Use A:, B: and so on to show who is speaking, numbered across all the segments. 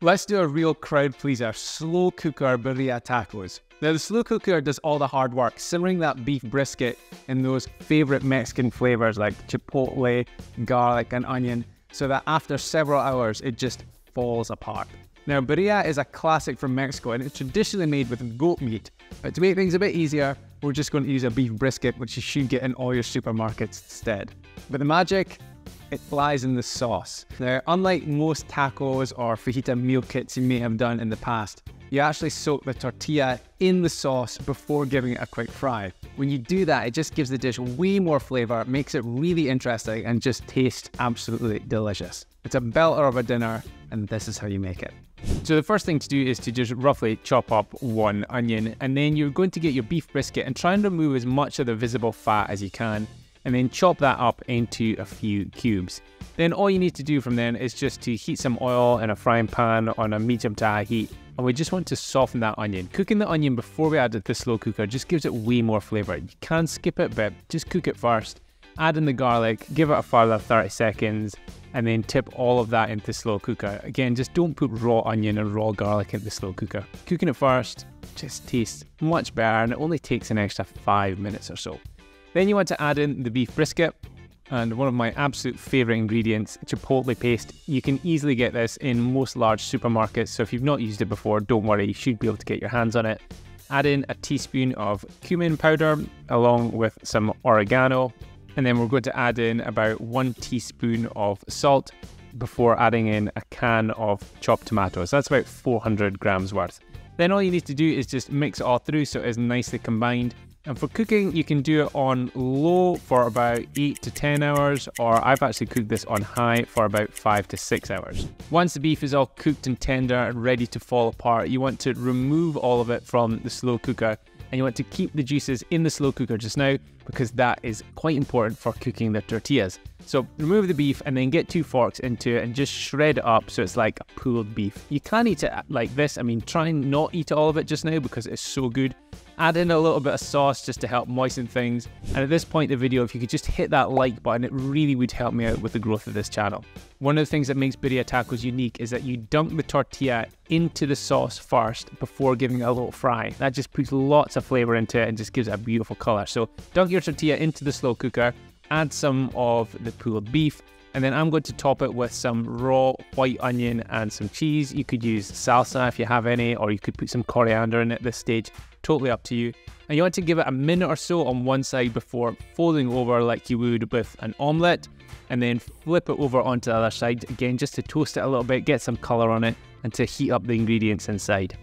A: Let's do a real crowd pleaser, slow cooker birria tacos. Now the slow cooker does all the hard work, simmering that beef brisket in those favorite Mexican flavors like chipotle, garlic and onion, so that after several hours it just falls apart. Now birria is a classic from Mexico and it's traditionally made with goat meat, but to make things a bit easier, we're just going to use a beef brisket, which you should get in all your supermarkets instead. But the magic, it lies in the sauce. Now, unlike most tacos or fajita meal kits you may have done in the past, you actually soak the tortilla in the sauce before giving it a quick fry. When you do that, it just gives the dish way more flavor, makes it really interesting, and just tastes absolutely delicious. It's a belter of a dinner, and this is how you make it. So the first thing to do is to just roughly chop up one onion, and then you're going to get your beef brisket and try and remove as much of the visible fat as you can, and then chop that up into a few cubes. Then all you need to do from then is just to heat some oil in a frying pan on a medium to high heat, and we just want to soften that onion. Cooking the onion before we add it to the slow cooker just gives it way more flavour. You can skip it, but just cook it first. Add in the garlic, give it a further 30 seconds, and then tip all of that into the slow cooker. Again, just don't put raw onion and raw garlic into the slow cooker. Cooking it first just tastes much better, and it only takes an extra 5 minutes or so. Then you want to add in the beef brisket, and one of my absolute favourite ingredients, chipotle paste. You can easily get this in most large supermarkets, so if you've not used it before, don't worry, you should be able to get your hands on it. Add in a teaspoon of cumin powder along with some oregano, and then we're going to add in about 1 teaspoon of salt before adding in a can of chopped tomatoes. That's about 400 grams worth. Then all you need to do is just mix it all through so it is nicely combined. And for cooking, you can do it on low for about 8 to 10 hours, or I've actually cooked this on high for about 5 to 6 hours. Once the beef is all cooked and tender and ready to fall apart, you want to remove all of it from the slow cooker, and you want to keep the juices in the slow cooker just now, because that is quite important for cooking the tortillas. So remove the beef and then get 2 forks into it and just shred it up so it's like a pulled beef. You can eat it like this. I mean, try and not eat all of it just now because it's so good. Add in a little bit of sauce just to help moisten things. And at this point in the video, if you could just hit that like button, it really would help me out with the growth of this channel. One of the things that makes birria tacos unique is that you dunk the tortilla into the sauce first before giving it a little fry. That just puts lots of flavor into it and just gives it a beautiful color. So dunk your tortilla into the slow cooker, add some of the pulled beef, and then I'm going to top it with some raw white onion and some cheese. You could use salsa if you have any, or you could put some coriander in at this stage. Totally up to you. And you want to give it a minute or so on one side before folding over like you would with an omelette, and then flip it over onto the other side again just to toast it a little bit, get some color on it, and to heat up the ingredients inside.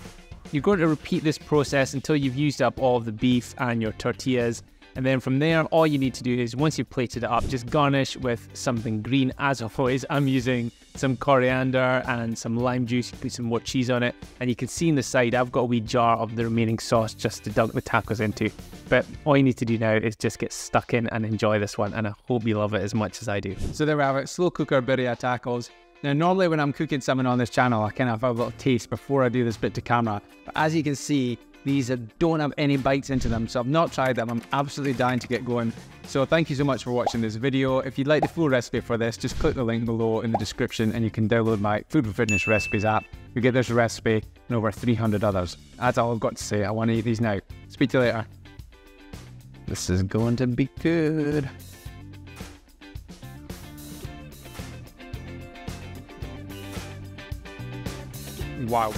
A: You're going to repeat this process until you've used up all of the beef and your tortillas. And then from there, all you need to do is, once you've plated it up, just garnish with something green. As always, I'm using some coriander and some lime juice. You put some more cheese on it. And you can see in the side, I've got a wee jar of the remaining sauce just to dunk the tacos into. But all you need to do now is just get stuck in and enjoy this one. And I hope you love it as much as I do. So there we have it, slow cooker birria tacos. Now, normally when I'm cooking something on this channel, I kind of have a little taste before I do this bit to camera. But as you can see, these don't have any bites into them, so I've not tried them. I'm absolutely dying to get going. So thank you so much for watching this video. If you'd like the full recipe for this, just click the link below in the description and you can download my Food for Fitness Recipes app. You get this recipe and over 300 others. That's all I've got to say. I want to eat these now. Speak to you later. This is going to be good. Wow.